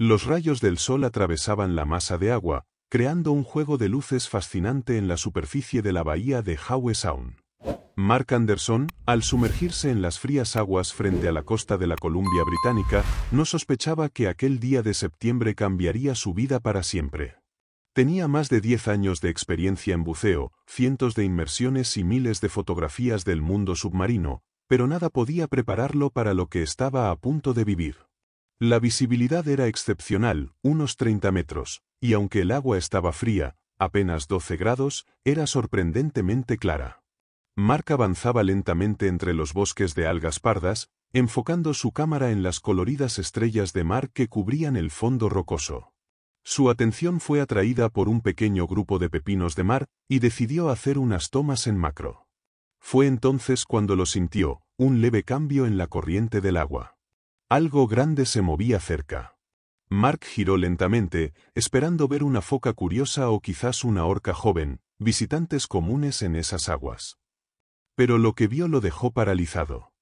Los rayos del sol atravesaban la masa de agua, creando un juego de luces fascinante en la superficie de la bahía de Howe Sound. Mark Anderson, al sumergirse en las frías aguas frente a la costa de la Columbia Británica, no sospechaba que aquel día de septiembre cambiaría su vida para siempre. Tenía más de 10 años de experiencia en buceo, cientos de inmersiones y miles de fotografías del mundo submarino, pero nada podía prepararlo para lo que estaba a punto de vivir. La visibilidad era excepcional, unos 30 metros, y aunque el agua estaba fría, apenas 12 grados, era sorprendentemente clara. Mark avanzaba lentamente entre los bosques de algas pardas, enfocando su cámara en las coloridas estrellas de mar que cubrían el fondo rocoso. Su atención fue atraída por un pequeño grupo de pepinos de mar, y decidió hacer unas tomas en macro. Fue entonces cuando lo sintió, un leve cambio en la corriente del agua. Algo grande se movía cerca. Mark giró lentamente, esperando ver una foca curiosa o quizás una orca joven, visitantes comunes en esas aguas. Pero lo que vio lo dejó paralizado.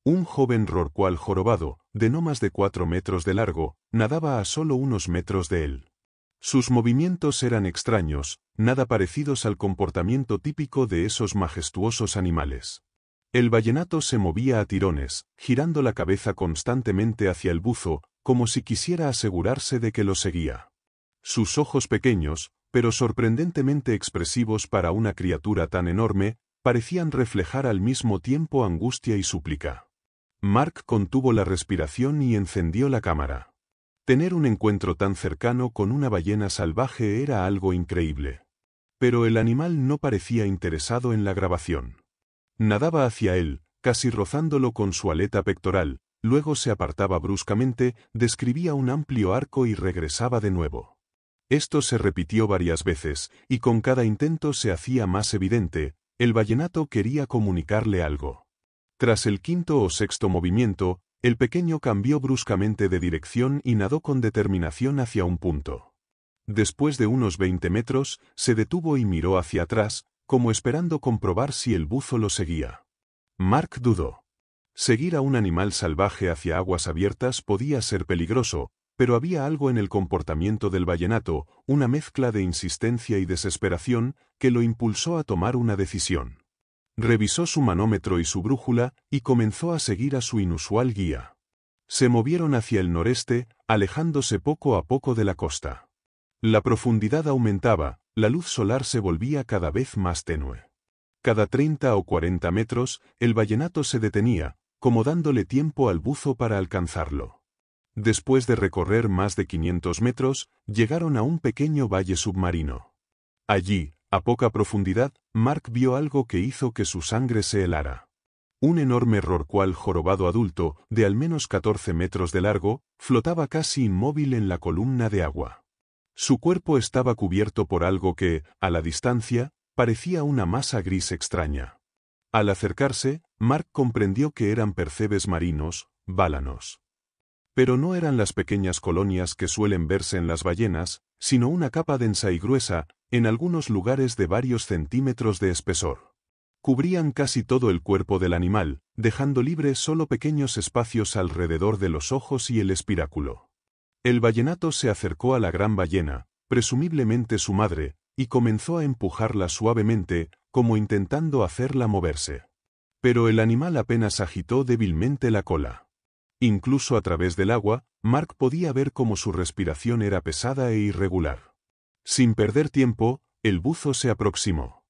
Un joven rorcual jorobado, de no más de 4 metros de largo, nadaba a solo unos metros de él. Sus movimientos eran extraños, nada parecidos al comportamiento típico de esos majestuosos animales. El vallenato se movía a tirones, girando la cabeza constantemente hacia el buzo, como si quisiera asegurarse de que lo seguía. Sus ojos pequeños, pero sorprendentemente expresivos para una criatura tan enorme, parecían reflejar al mismo tiempo angustia y súplica. Mark contuvo la respiración y encendió la cámara. Tener un encuentro tan cercano con una ballena salvaje era algo increíble. Pero el animal no parecía interesado en la grabación. Nadaba hacia él, casi rozándolo con su aleta pectoral, luego se apartaba bruscamente, describía un amplio arco y regresaba de nuevo. Esto se repitió varias veces, y con cada intento se hacía más evidente, el vallenato quería comunicarle algo. Tras el quinto o sexto movimiento, el pequeño cambió bruscamente de dirección y nadó con determinación hacia un punto. Después de unos 20 metros, se detuvo y miró hacia atrás, como esperando comprobar si el buzo lo seguía. Mark dudó. Seguir a un animal salvaje hacia aguas abiertas podía ser peligroso, pero había algo en el comportamiento del vallenato, una mezcla de insistencia y desesperación, que lo impulsó a tomar una decisión. Revisó su manómetro y su brújula, y comenzó a seguir a su inusual guía. Se movieron hacia el noreste, alejándose poco a poco de la costa. La profundidad aumentaba, la luz solar se volvía cada vez más tenue. Cada 30 o 40 metros, el vallenato se detenía, como dándole tiempo al buzo para alcanzarlo. Después de recorrer más de 500 metros, llegaron a un pequeño valle submarino. Allí, a poca profundidad, Mark vio algo que hizo que su sangre se helara. Un enorme rorcual jorobado adulto, de al menos 14 metros de largo, flotaba casi inmóvil en la columna de agua. Su cuerpo estaba cubierto por algo que, a la distancia, parecía una masa gris extraña. Al acercarse, Mark comprendió que eran percebes marinos, bálanos. Pero no eran las pequeñas colonias que suelen verse en las ballenas, sino una capa densa y gruesa, en algunos lugares de varios centímetros de espesor. Cubrían casi todo el cuerpo del animal, dejando libres solo pequeños espacios alrededor de los ojos y el espiráculo. El vallenato se acercó a la gran ballena, presumiblemente su madre, y comenzó a empujarla suavemente, como intentando hacerla moverse. Pero el animal apenas agitó débilmente la cola. Incluso a través del agua, Mark podía ver cómo su respiración era pesada e irregular. Sin perder tiempo, el buzo se aproximó.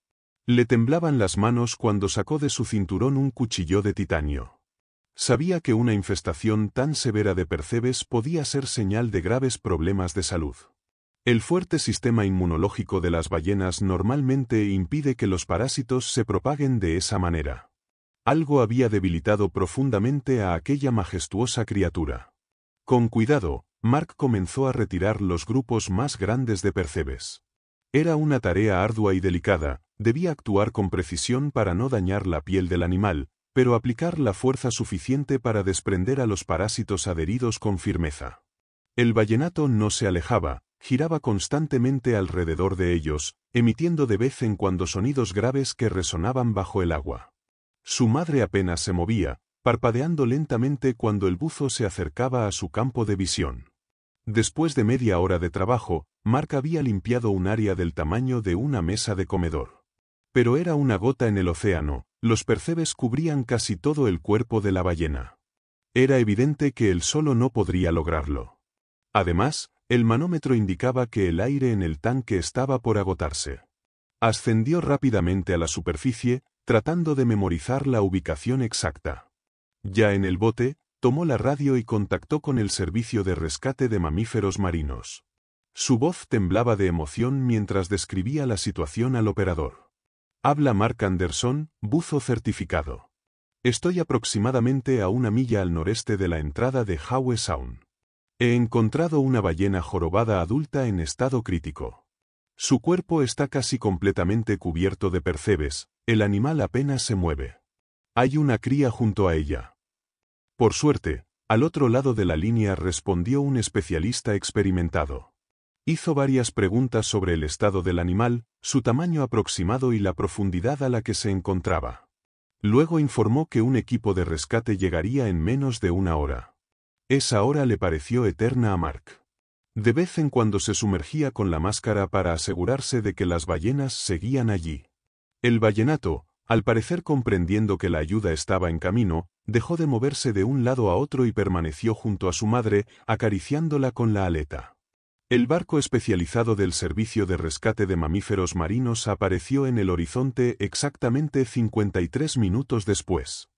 Le temblaban las manos cuando sacó de su cinturón un cuchillo de titanio. Sabía que una infestación tan severa de percebes podía ser señal de graves problemas de salud. El fuerte sistema inmunológico de las ballenas normalmente impide que los parásitos se propaguen de esa manera. Algo había debilitado profundamente a aquella majestuosa criatura. Con cuidado, Mark comenzó a retirar los grupos más grandes de percebes. Era una tarea ardua y delicada, debía actuar con precisión para no dañar la piel del animal, pero aplicar la fuerza suficiente para desprender a los parásitos adheridos con firmeza. El vallenato no se alejaba, giraba constantemente alrededor de ellos, emitiendo de vez en cuando sonidos graves que resonaban bajo el agua. Su madre apenas se movía, parpadeando lentamente cuando el buzo se acercaba a su campo de visión. Después de media hora de trabajo, Mark había limpiado un área del tamaño de una mesa de comedor. Pero era una gota en el océano, los percebes cubrían casi todo el cuerpo de la ballena. Era evidente que él solo no podría lograrlo. Además, el manómetro indicaba que el aire en el tanque estaba por agotarse. Ascendió rápidamente a la superficie, tratando de memorizar la ubicación exacta. Ya en el bote, tomó la radio y contactó con el servicio de rescate de mamíferos marinos. Su voz temblaba de emoción mientras describía la situación al operador. Habla Mark Anderson, buzo certificado. Estoy aproximadamente a 1 milla al noreste de la entrada de Howe Sound. He encontrado una ballena jorobada adulta en estado crítico. Su cuerpo está casi completamente cubierto de percebes, el animal apenas se mueve. Hay una cría junto a ella. Por suerte, al otro lado de la línea respondió un especialista experimentado. Hizo varias preguntas sobre el estado del animal, su tamaño aproximado y la profundidad a la que se encontraba. Luego informó que un equipo de rescate llegaría en menos de 1 hora. Esa hora le pareció eterna a Mark. De vez en cuando se sumergía con la máscara para asegurarse de que las ballenas seguían allí. El ballenato, al parecer comprendiendo que la ayuda estaba en camino, dejó de moverse de un lado a otro y permaneció junto a su madre, acariciándola con la aleta. El barco especializado del Servicio de Rescate de Mamíferos Marinos apareció en el horizonte exactamente 53 minutos después.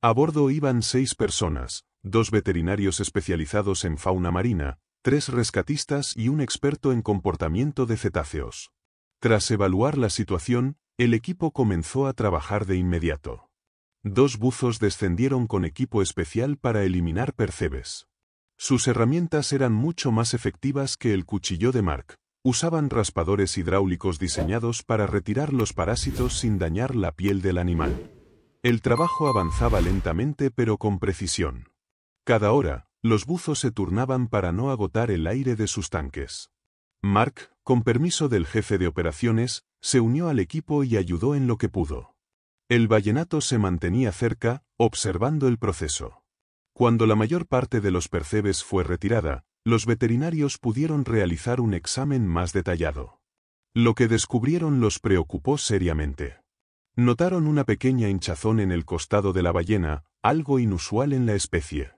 A bordo iban 6 personas, 2 veterinarios especializados en fauna marina, 3 rescatistas y un experto en comportamiento de cetáceos. Tras evaluar la situación, el equipo comenzó a trabajar de inmediato. 2 buzos descendieron con equipo especial para eliminar percebes. Sus herramientas eran mucho más efectivas que el cuchillo de Mark. Usaban raspadores hidráulicos diseñados para retirar los parásitos sin dañar la piel del animal. El trabajo avanzaba lentamente pero con precisión. Cada hora, los buzos se turnaban para no agotar el aire de sus tanques. Mark, con permiso del jefe de operaciones, se unió al equipo y ayudó en lo que pudo. El ballenato se mantenía cerca, observando el proceso. Cuando la mayor parte de los percebes fue retirada, los veterinarios pudieron realizar un examen más detallado. Lo que descubrieron los preocupó seriamente. Notaron una pequeña hinchazón en el costado de la ballena, algo inusual en la especie.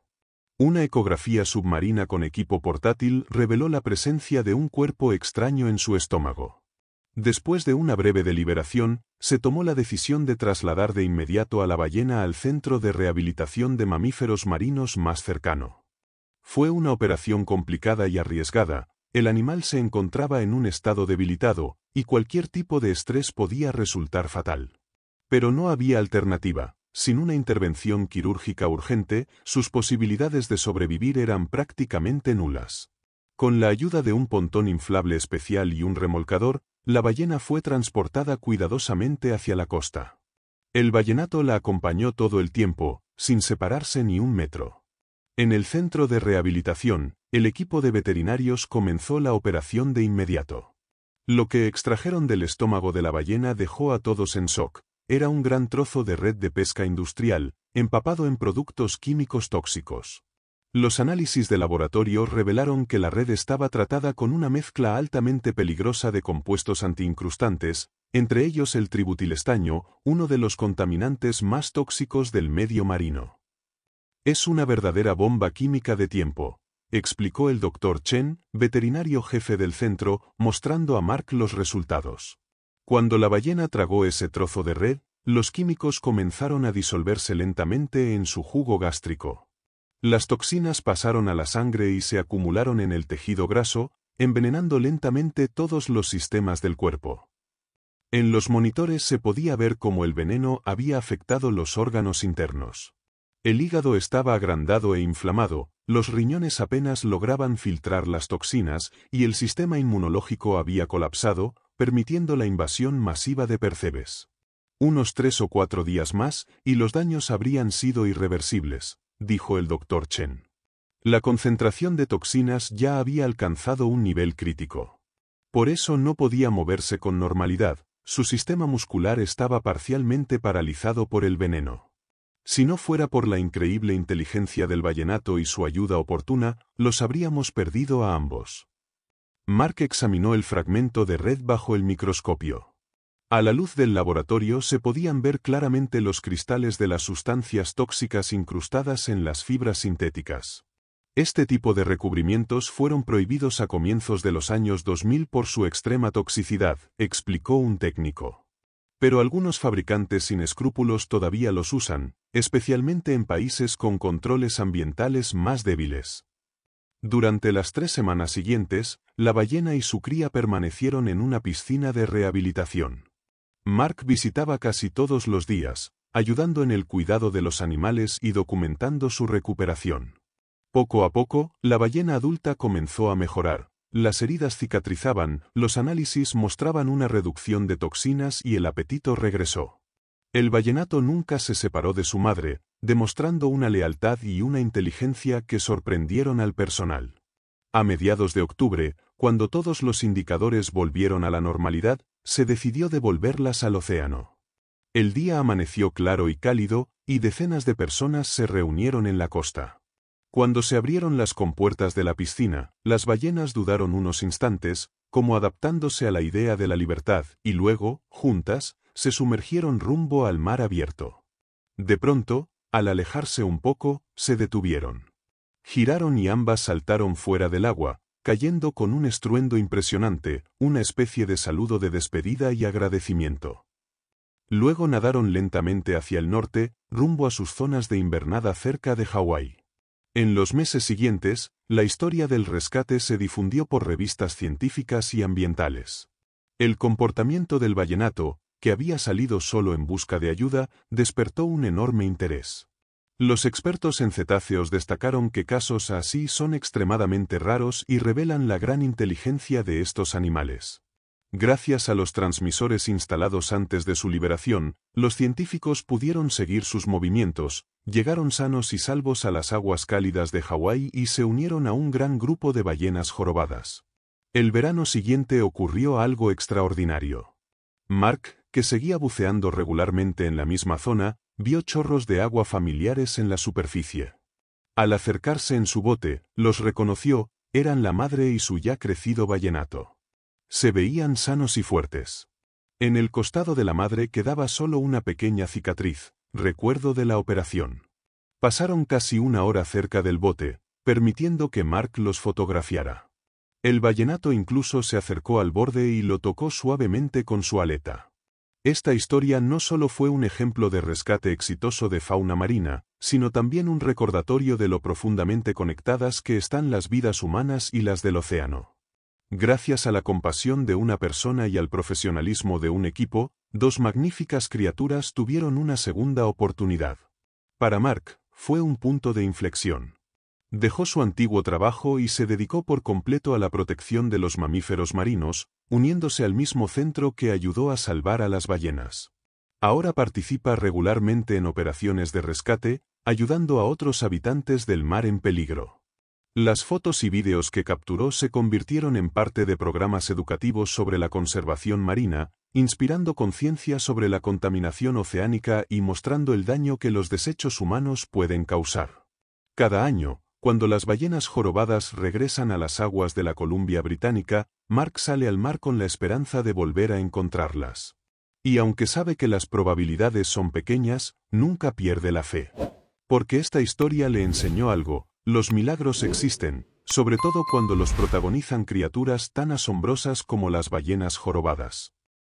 Una ecografía submarina con equipo portátil reveló la presencia de un cuerpo extraño en su estómago. Después de una breve deliberación, se tomó la decisión de trasladar de inmediato a la ballena al centro de rehabilitación de mamíferos marinos más cercano. Fue una operación complicada y arriesgada, el animal se encontraba en un estado debilitado, y cualquier tipo de estrés podía resultar fatal. Pero no había alternativa. Sin una intervención quirúrgica urgente, sus posibilidades de sobrevivir eran prácticamente nulas. Con la ayuda de un pontón inflable especial y un remolcador, la ballena fue transportada cuidadosamente hacia la costa. El ballenato la acompañó todo el tiempo, sin separarse ni un metro. En el centro de rehabilitación, el equipo de veterinarios comenzó la operación de inmediato. Lo que extrajeron del estómago de la ballena dejó a todos en shock. Era un gran trozo de red de pesca industrial, empapado en productos químicos tóxicos. Los análisis de laboratorio revelaron que la red estaba tratada con una mezcla altamente peligrosa de compuestos antiincrustantes, entre ellos el tributilestaño, uno de los contaminantes más tóxicos del medio marino. Es una verdadera bomba química de tiempo, explicó el Dr. Chen, veterinario jefe del centro, mostrando a Mark los resultados. Cuando la ballena tragó ese trozo de red, los químicos comenzaron a disolverse lentamente en su jugo gástrico. Las toxinas pasaron a la sangre y se acumularon en el tejido graso, envenenando lentamente todos los sistemas del cuerpo. En los monitores se podía ver cómo el veneno había afectado los órganos internos. El hígado estaba agrandado e inflamado, los riñones apenas lograban filtrar las toxinas y el sistema inmunológico había colapsado, permitiendo la invasión masiva de percebes. Unos 3 o 4 días más, y los daños habrían sido irreversibles, dijo el Dr. Chen. La concentración de toxinas ya había alcanzado un nivel crítico. Por eso no podía moverse con normalidad, su sistema muscular estaba parcialmente paralizado por el veneno. Si no fuera por la increíble inteligencia del vallenato y su ayuda oportuna, los habríamos perdido a ambos. Mark examinó el fragmento de red bajo el microscopio. A la luz del laboratorio se podían ver claramente los cristales de las sustancias tóxicas incrustadas en las fibras sintéticas. Este tipo de recubrimientos fueron prohibidos a comienzos de los años 2000 por su extrema toxicidad, explicó un técnico. Pero algunos fabricantes sin escrúpulos todavía los usan, especialmente en países con controles ambientales más débiles. Durante las 3 semanas siguientes, la ballena y su cría permanecieron en una piscina de rehabilitación. Mark visitaba casi todos los días, ayudando en el cuidado de los animales y documentando su recuperación. Poco a poco, la ballena adulta comenzó a mejorar. Las heridas cicatrizaban, los análisis mostraban una reducción de toxinas y el apetito regresó. El vallenato nunca se separó de su madre, demostrando una lealtad y una inteligencia que sorprendieron al personal. A mediados de octubre, cuando todos los indicadores volvieron a la normalidad, se decidió devolverlas al océano. El día amaneció claro y cálido, y decenas de personas se reunieron en la costa. Cuando se abrieron las compuertas de la piscina, las ballenas dudaron unos instantes, como adaptándose a la idea de la libertad, y luego, juntas, se sumergieron rumbo al mar abierto. De pronto, al alejarse un poco, se detuvieron. Giraron y ambas saltaron fuera del agua, cayendo con un estruendo impresionante, una especie de saludo de despedida y agradecimiento. Luego nadaron lentamente hacia el norte, rumbo a sus zonas de invernada cerca de Hawái. En los meses siguientes, la historia del rescate se difundió por revistas científicas y ambientales. El comportamiento del vallenato, que había salido solo en busca de ayuda, despertó un enorme interés. Los expertos en cetáceos destacaron que casos así son extremadamente raros y revelan la gran inteligencia de estos animales. Gracias a los transmisores instalados antes de su liberación, los científicos pudieron seguir sus movimientos, llegaron sanos y salvos a las aguas cálidas de Hawái y se unieron a un gran grupo de ballenas jorobadas. El verano siguiente ocurrió algo extraordinario. Mark, que seguía buceando regularmente en la misma zona, vio chorros de agua familiares en la superficie. Al acercarse en su bote, los reconoció, eran la madre y su ya crecido vallenato. Se veían sanos y fuertes. En el costado de la madre quedaba solo una pequeña cicatriz, recuerdo de la operación. Pasaron casi 1 hora cerca del bote, permitiendo que Mark los fotografiara. El vallenato incluso se acercó al borde y lo tocó suavemente con su aleta. Esta historia no solo fue un ejemplo de rescate exitoso de fauna marina, sino también un recordatorio de lo profundamente conectadas que están las vidas humanas y las del océano. Gracias a la compasión de una persona y al profesionalismo de un equipo, 2 magníficas criaturas tuvieron una segunda oportunidad. Para Mark, fue un punto de inflexión. Dejó su antiguo trabajo y se dedicó por completo a la protección de los mamíferos marinos, uniéndose al mismo centro que ayudó a salvar a las ballenas. Ahora participa regularmente en operaciones de rescate, ayudando a otros habitantes del mar en peligro. Las fotos y vídeos que capturó se convirtieron en parte de programas educativos sobre la conservación marina, inspirando conciencia sobre la contaminación oceánica y mostrando el daño que los desechos humanos pueden causar. Cada año, cuando las ballenas jorobadas regresan a las aguas de la Columbia Británica, Mark sale al mar con la esperanza de volver a encontrarlas. Y aunque sabe que las probabilidades son pequeñas, nunca pierde la fe. Porque esta historia le enseñó algo: los milagros existen, sobre todo cuando los protagonizan criaturas tan asombrosas como las ballenas jorobadas.